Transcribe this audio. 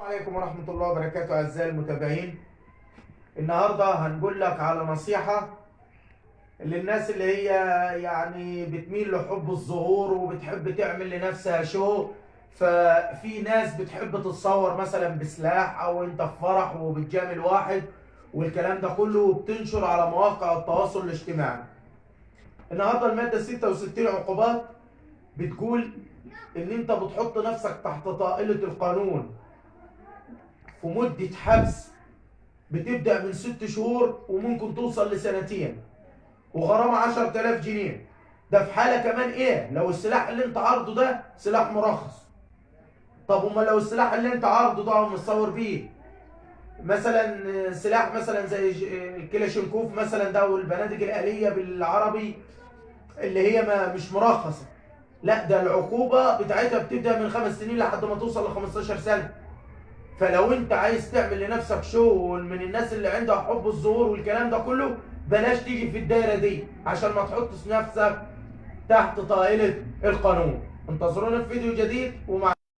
عليكم ورحمة الله وبركاته أعزائي المتابعين. النهاردة هنقول لك على نصيحة للناس اللي هي يعني بتميل لحب الظهور وبتحب تعمل لنفسها شو. ففي ناس بتحب تتصور مثلا بسلاح أو أنت في فرح وبتجامل واحد والكلام ده كله وبتنشر على مواقع التواصل الاجتماعي. النهاردة المادة 66 عقوبات بتقول إن أنت بتحط نفسك تحت طائلة القانون في مدة حبس بتبدأ من 6 شهور وممكن توصل لسنتين، وغرامة 10,000 جنيه. ده في حالة كمان ايه؟ لو السلاح اللي انت عارضه ده سلاح مرخص. طب امال لو السلاح اللي انت عارضه ده ومتصور بيه مثلا سلاح مثلا زي الكلاشينكوف مثلا ده والبنادق الآلية بالعربي اللي هي ما مش مرخصة، لا ده العقوبة بتاعتها بتبدأ من 5 سنين لحد ما توصل ل 15 سنة. فلو انت عايز تعمل لنفسك شو من الناس اللي عندها حب الظهور والكلام ده كله، بلاش تيجي في الدايرة دي عشان ما تحطش نفسك تحت طائلة القانون. انتظرونا في فيديو جديد ومع